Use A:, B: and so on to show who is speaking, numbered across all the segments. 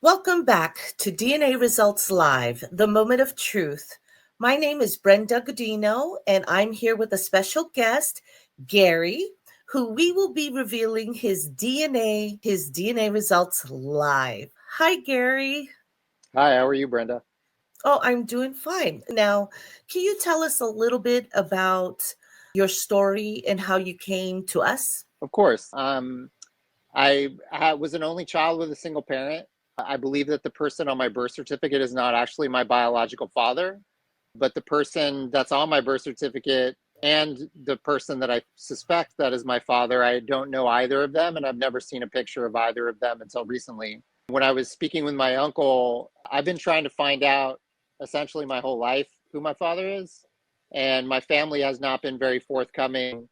A: Welcome back to DNA Results Live, the moment of truth. My name is Brenda Godino, and I'm here with a special guest, Gary, who we will be revealing his DNA results live. Hi, Gary.
B: Hi, how are you, Brenda?
A: Oh, I'm doing fine. Now, can you tell us a little bit about your story and how you came to us?
B: Of course. I was an only child with a single parent. I believe that the person on my birth certificate is not actually my biological father, but the person that's on my birth certificate and the person that I suspect that is my father, I don't know either of them, and I've never seen a picture of either of them until recently. When I was speaking with my uncle, I've been trying to find out essentially my whole life who my father is, and my family has not been very forthcoming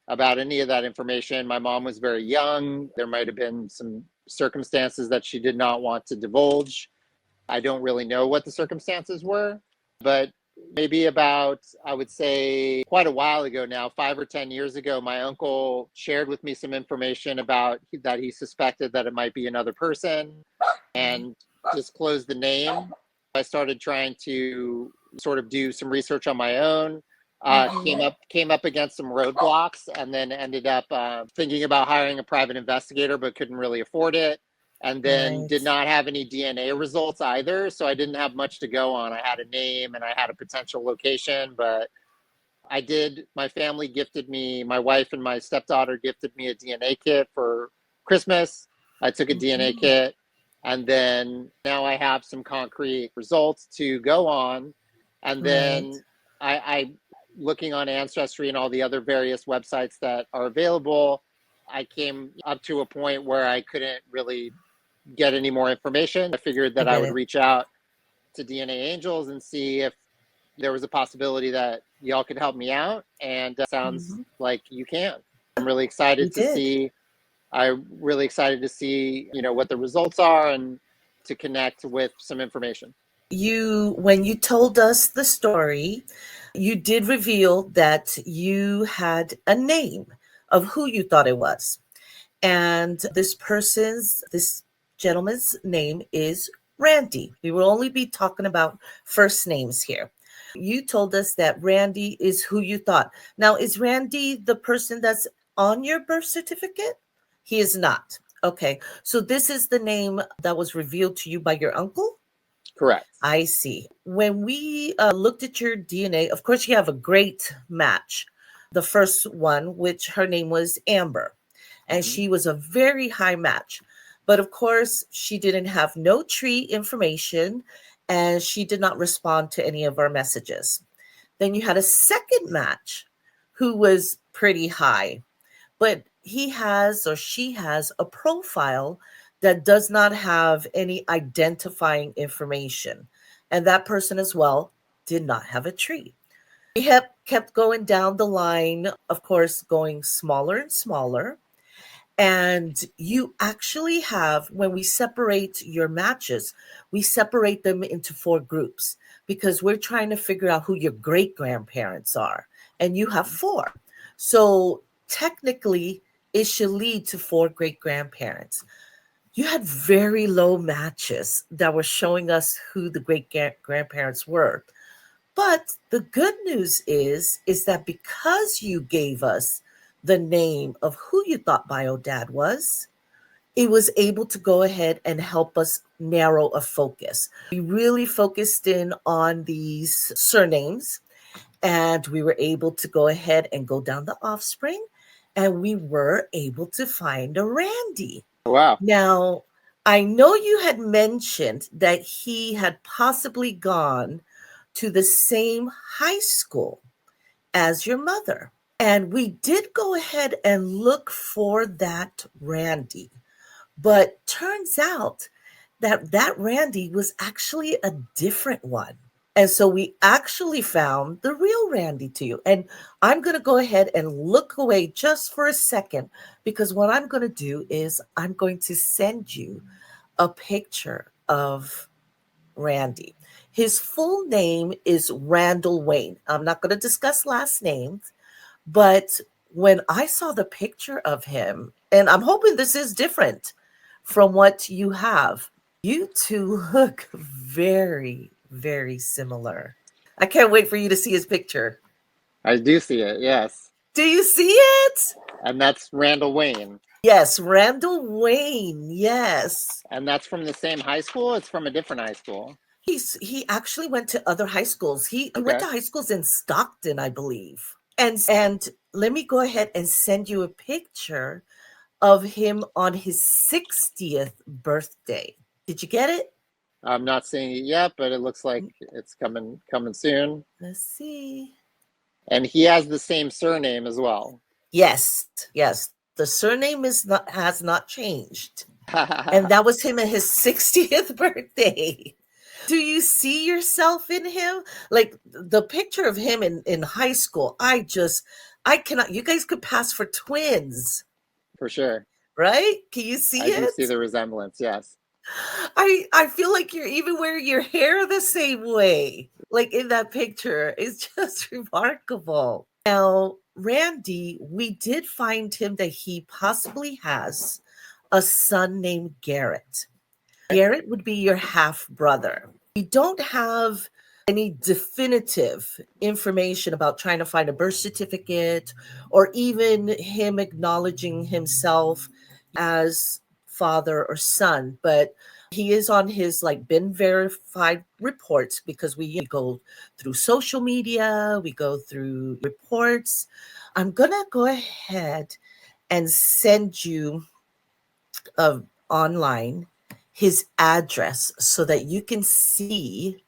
B: about any of that information. My mom was very young. There might have been some circumstances that she did not want to divulge. I don't really know what the circumstances were, but maybe about, I would say, quite a while ago now, 5 or 10 years ago, my uncle shared with me some information about that he suspected that it might be another person and disclosed the name. I started trying to sort of do some research on my own. Came up against some roadblocks, and then ended up thinking about hiring a private investigator, but couldn't really afford it. And then did
A: Right.
B: not have any DNA results either, so I didn't have much to go on. I had a name and I had a potential location, but I did. My family gifted me, my wife and my stepdaughter gifted me a DNA kit for Christmas. I took a DNA
A: Mhm.
B: kit, and then now I have some concrete results to go on. And
A: Right.
B: then I looking on Ancestry and all the other various websites that are available, I came up to a point where I couldn't really get any more information. I figured
A: I
B: that I
A: get
B: would
A: it.
B: reach out to DNAngels and see if there was a possibility that y'all could help me out. And sounds
A: Mhm.
B: like you can. I'm really excited
A: You
B: to
A: did.
B: see. I'm really excited to see, what the results are and to connect with some information.
A: When you told us the story, you did reveal that you had a name of who you thought it was. And this gentleman's name is Randy. We will only be talking about first names here. You told us that Randy is who you thought. Now, is Randy the person that's on your birth certificate? He is not. Okay. So this is the name that was revealed to you by your uncle?
B: Correct.
A: I see. When we looked at your DNA, of course, you have a great match. The first one, which her name was Amber, and
B: Mm-hmm.
A: she was a very high match. But of course, she didn't have no tree information and she did not respond to any of our messages. Then you had a second match who was pretty high, but he has or she has a profile that does not have any identifying information. And that person as well did not have a tree. We have kept going down the line, of course, going smaller and smaller. And you actually have, when we separate your matches, we separate them into four groups because we're trying to figure out who your great grandparents are. And you have
B: Mm-hmm.
A: four. So technically, it should lead to four great grandparents. You had very low matches that were showing us who the great grandparents were. But the good news is that because you gave us the name of who you thought bio dad was, it was able to go ahead and help us narrow a focus. We really focused in on these surnames and we were able to go ahead and go down the offspring and we were able to find a Randy.
B: Wow.
A: Now, I know you had mentioned that he had possibly gone to the same high school as your mother. And we did go ahead and look for that Randy. But turns out that that Randy was actually a different one. And so we actually found the real Randy to you. And I'm going to go ahead and look away just for a second because what I'm going to do is I'm going to send you a picture of Randy. His full name is Randall Wayne. I'm not going to discuss last names, but when I saw the picture of him, and I'm hoping this is different from what you have, You two look very, very similar. I can't wait for you to see his picture.
B: I do see it, yes.
A: Do you see it?
B: And that's Randall Wayne.
A: Yes, Randall Wayne. Yes.
B: And that's from the same high school? It's from a different high school.
A: He actually went to other high schools. He went
B: Okay.
A: to high schools in Stockton, I believe. And let me go ahead and send you a picture of him on his 60th birthday. Did you get it?
B: I'm not seeing it yet, but it looks like it's coming soon.
A: Let's see.
B: And he has the same surname as well.
A: Yes, yes. The surname has not changed. And that was him at his 60th birthday. Do you see yourself in him? Like the picture of him in high school, I cannot, you guys could pass for twins.
B: For sure.
A: Right? Can you see
B: I do
A: it?
B: see the resemblance, yes.
A: I feel like you're even wearing your hair the same way. Like in that picture. It's just remarkable. Now, Randy, we did find him that he possibly has a son named Garrett. Garrett would be your half brother. We don't have any definitive information about trying to find a birth certificate or even him acknowledging himself as father or son, but he is on his like been verified reports because we go through social media, we go through reports. I'm gonna go ahead and send you online his address so that you can see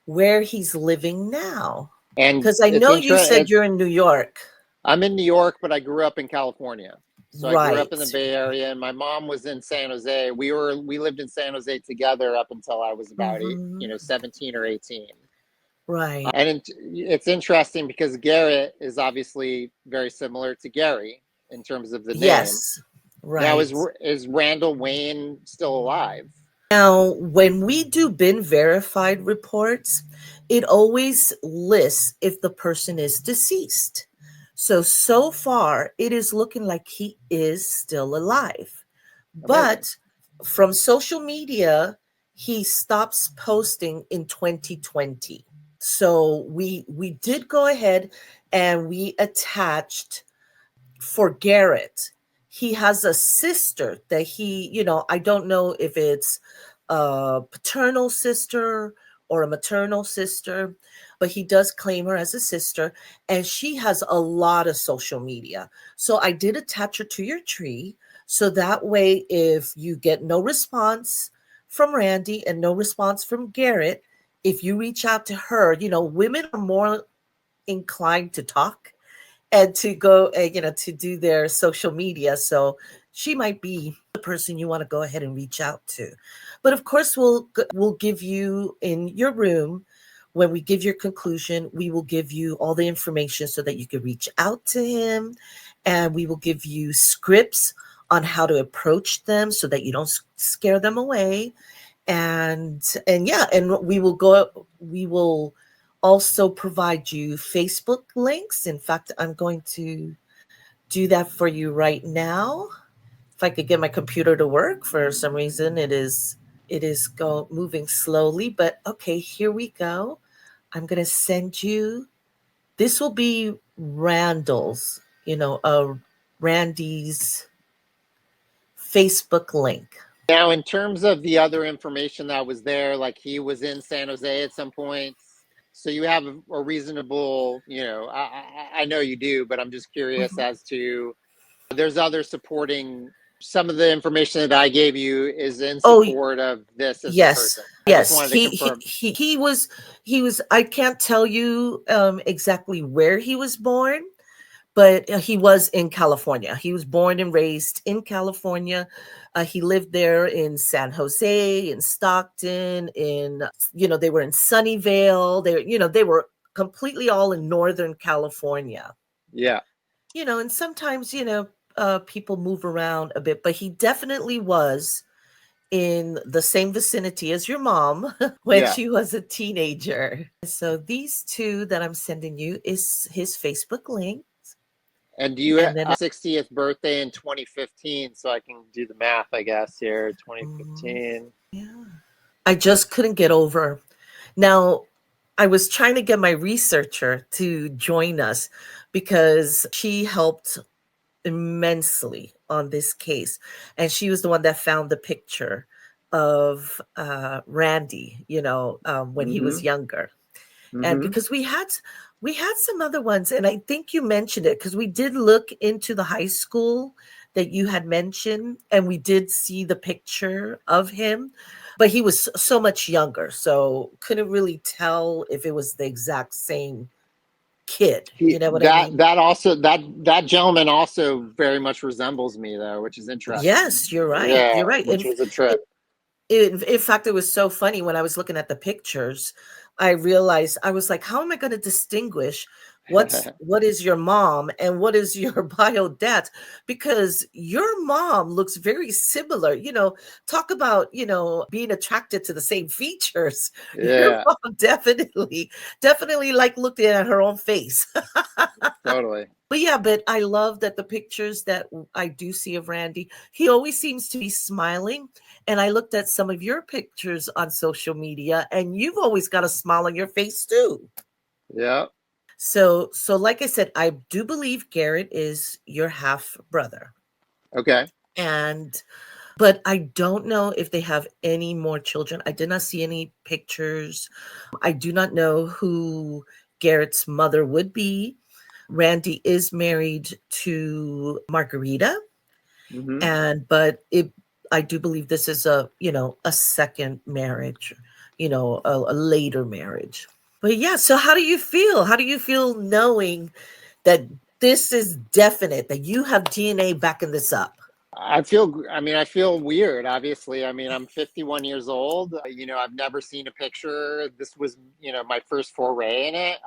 A: where he's living now.
B: And
A: Because I
B: it's
A: know you said you're in New York.
B: I'm in New York, but I grew up in California. So I grew up in the
A: Right.
B: Bay Area, and my mom was in San Jose. We lived in San Jose together up until I was about
A: Mhm.
B: 17 or 18.
A: Right.
B: And it's interesting because Garrett is obviously very similar to Gary in terms of the name.
A: Yes.
B: Now,
A: Right.
B: is Randall Wayne still alive?
A: Now, when we do bin verified reports, it always lists if the person is deceased. So far, it is looking like he is still alive.
B: Amazing.
A: But from social media, he stops posting in 2020. So we did go ahead and we attached for Garrett. He has a sister that I don't know if it's a paternal sister or a maternal sister, but he does claim her as a sister, and she has a lot of social media. So I did attach her to your tree. So that way, if you get no response from Randy and no response from Garrett, if you reach out to her, women are more inclined to talk and to go to do their social media, so she might be the person you want to go ahead and reach out to. But of course, we'll give you in your room, when we give your conclusion, we will give you all the information so that you can reach out to him, and we will give you scripts on how to approach them so that you don't scare them away. And yeah, and we will also provide you Facebook links. In fact, I'm going to do that for you right now. If I could get my computer to work, for some reason it is moving slowly, but okay, here we go. I'm going to send you, this will be Randall's, Randy's Facebook link.
B: Now, in terms of the other information that was there, like he was in San Jose at some points, so you have a reasonable, I know you do, but I'm just curious
A: Mhm.
B: as to there's other supporting. Some of the information that I gave you is in
A: Oh,
B: support of this as the
A: yes,
B: person. I just
A: yes.
B: wanted to confirm.
A: He was. I can't tell you exactly where he was born, but he was in California. He was born and raised in California. He lived there in San Jose, in Stockton, they were in Sunnyvale. They were completely all in Northern California.
B: Yeah,
A: And sometimes, people move around a bit, but he definitely was in the same vicinity as your mom when
B: yeah.
A: she was a teenager. So these two that I'm sending you is his Facebook link.
B: And you
A: And then
B: 60th birthday in 2015, so I can do the math, I guess, here,
A: mm,
B: 2015.
A: I just couldn't get over. Now, I was trying to get my researcher to join us because she helped immensely on this case. And she was the one that found the picture of Randy, when he was
B: Mm-hmm.
A: younger. And
B: Mm-hmm.
A: because we had some other ones, and I think you mentioned it because we did look into the high school that you had mentioned, and we did see the picture of him, but he was so much younger, so couldn't really tell if it was the exact same kid. You know what I
B: That
A: mean?
B: that gentleman also very much resembles me though, which is interesting.
A: Yes, you're right.
B: Yeah,
A: You're right.
B: which was a trip.
A: In fact, it was so funny when I was looking at the pictures. I realized I was like, how am I going to distinguish what is your mom and what is your bio dad? Because your mom looks very similar. Talk about being attracted to the same features. Your
B: Yeah,
A: mom definitely like looking at her own face.
B: totally.
A: But yeah, but I love that the pictures that I do see of Randy, he always seems to be smiling. And I looked at some of your pictures on social media, and you've always got a smile on your face too.
B: Yeah.
A: So like I said, I do believe Garrett is your half brother.
B: Okay.
A: And but I don't know if they have any more children. I did not see any pictures. I do not know who Garrett's mother would be. Randy is married to Margarita,
B: Mm-hmm.
A: and but I do believe this is a second marriage, a later marriage. But yeah, so how do you feel? How do you feel knowing that this is definite, that you have DNA backing this up?
B: I feel weird, obviously. I mean, I'm 51 years old. I've never seen a picture. This was, my first foray in it.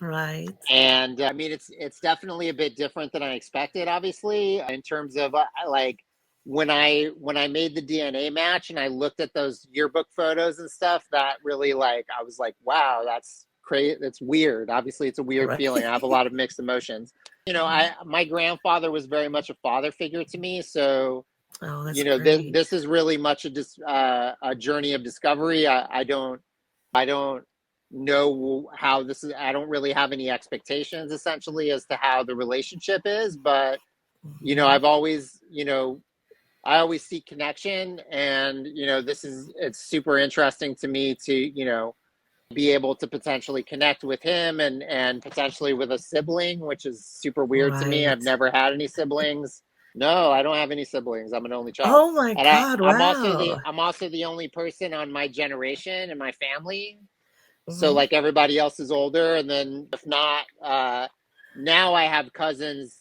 A: Right.
B: And I mean, it's definitely a bit different than I expected, obviously, in terms of like when I made the DNA match and I looked at those yearbook photos and stuff, that really like I was like, wow, that's crazy. That's weird. Obviously, it's a weird
A: Right.
B: feeling. I have a lot of mixed emotions.
A: Mhm.
B: My grandfather was very much a father figure to me, so
A: Oh, that's
B: this
A: great.
B: this is really much a journey of discovery. I don't know how this is. I don't really have any expectations essentially as to how the relationship is, but
A: Mhm.
B: I've always, I always seek connection, and it's super interesting to me to be able to potentially connect with him and potentially with a sibling, which is super weird to me. I've
A: Right.
B: never had any siblings. No, I don't have any siblings. I'm an only child.
A: Oh my
B: And I,
A: God!
B: I'm also the
A: Wow.
B: I'm also the only person on my generation and my family. So
A: Mhm.
B: like everybody else is older, and then if not, now I have cousins,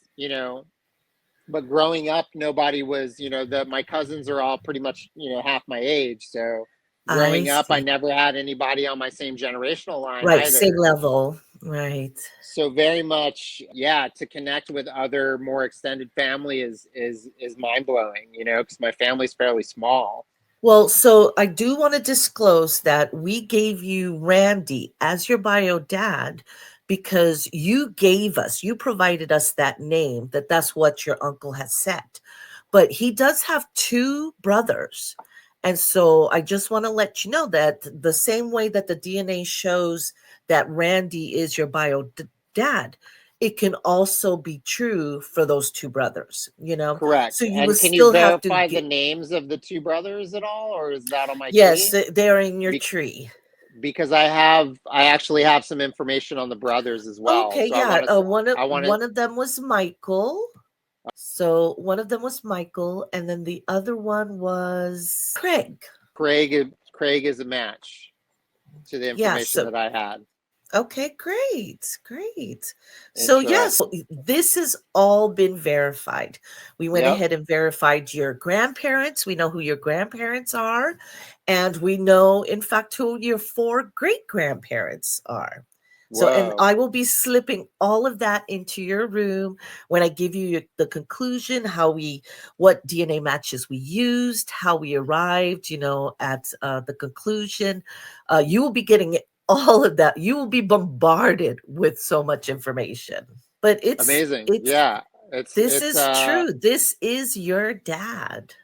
B: but growing up nobody was, my cousins are all pretty much, half my age. So
A: I
B: growing up I
A: see.
B: never had anybody on my same generational line
A: Right, same
B: either.
A: level. Right.
B: So very much, yeah, to connect with other more extended family is mind blowing, because my family's fairly small.
A: Well, so I do want to disclose that we gave you Randy as your bio dad because you provided us that name, that's what your uncle has said. But he does have two brothers. And so I just want to let you know that the same way that the DNA shows that Randy is your dad, it can also be true for those two brothers. So
B: Correct.
A: you will
B: And can you
A: still have to
B: verify the
A: get.
B: names of the two brothers at all, or is that on my
A: Yes,
B: tree?
A: they're in your
B: Be-
A: tree.
B: because I actually have some information on the brothers as well.
A: Okay,
B: So I
A: yeah.
B: want to
A: One of
B: I want to
A: one of them was Michael. So one of them was Michael, and then the other one was Craig.
B: Craig is a match to the
A: Yeah.
B: information that I had.
A: Okay, great, great. So
B: Interesting.
A: yes, this has all been verified. We went
B: Yep.
A: ahead and verified your grandparents. We know who your grandparents are, and we know, in fact, who your four great grandparents are. So, and
B: Whoa.
A: I will be slipping all of that into your room when I give you the conclusion, what DNA matches we used, how we arrived, at the conclusion. You will be getting all of that. You will be bombarded with so much information. But
B: Amazing.
A: it's
B: Yeah.
A: this is true. This is your dad.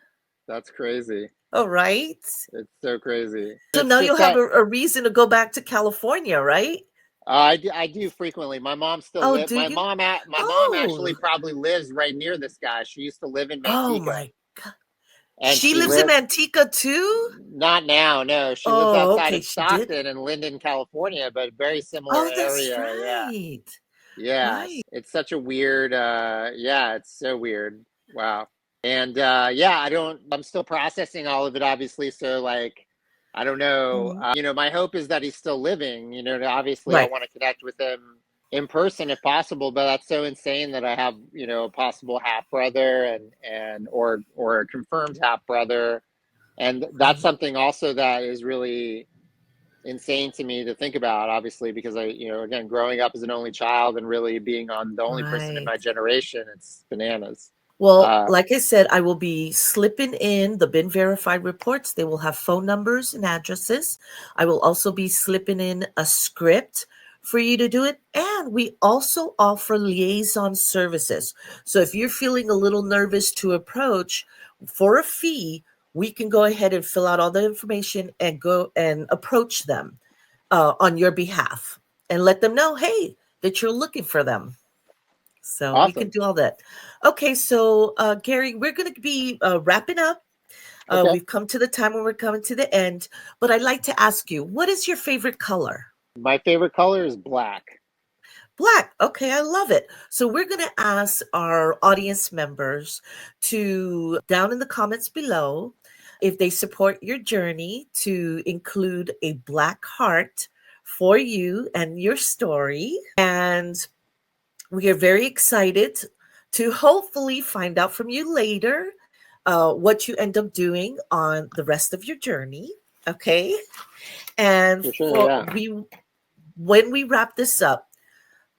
B: That's crazy.
A: All right.
B: It's so crazy.
A: So
B: It's
A: now you'll
B: just
A: have
B: that
A: a reason to go back to California, right?
B: I do frequently. My mom still
A: Oh,
B: live.
A: do you?
B: My mom actually
A: Oh,
B: probably lives right near this guy. She used to live in
A: oh
B: Manteca,
A: my God.
B: and
A: She
B: she
A: lives in
B: lived
A: Manteca too?
B: not now. No, she lives
A: Oh,
B: outside
A: okay.
B: of
A: She did.
B: Stockton and Linden, California, but very similar
A: Oh, that's
B: area. Yeah.
A: right.
B: Yes.
A: Right.
B: It's such a weird. Yeah, it's so weird. Wow. And yeah, I'm still processing all of it, obviously. So, like, I don't know.
A: Mhm.
B: My hope is that he's still living. Obviously, I
A: Right.
B: want to connect with him in person if possible, but that's so insane that I have, a possible half brother or a confirmed half brother. And that's
A: Right.
B: something also that is really insane to me to think about, obviously, because again, growing up as an only child and really being on the only person in
A: Right.
B: my generation, it's bananas.
A: Well,
B: Uh,
A: like I said, I will be slipping in the bin verified reports. They will have phone numbers and addresses. I will also be slipping in a script for you to do it. And we also offer liaison services. So if you're feeling a little nervous to approach for a fee, we can go ahead and fill out all the information and go and approach them on your behalf and let them know, hey, that you're looking for them. So we can
B: awesome.
A: do all that. Okay, so Gary, we're going to be wrapping up.
B: Okay.
A: We've come to the time when we're coming to the end, but I'd like to ask you, what is your favorite color?
B: My favorite color is black.
A: Black. Okay, I love it. So we're going to ask our audience members to, down in the comments below, if they support your journey, to include a black heart for you and your story. And we are very excited to hopefully find out from you later what you end up doing on the rest of your journey. Okay. And
B: For sure, yeah.
A: when we wrap this up,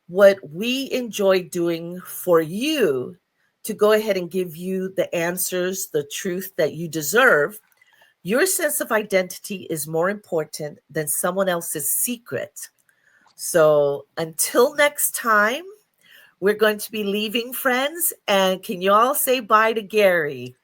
A: what we enjoy doing for you to go ahead and give you the answers, the truth that you deserve, your sense of identity is more important than someone else's secret. So until next time, we're going to be leaving, friends. And can you all say bye to Gary?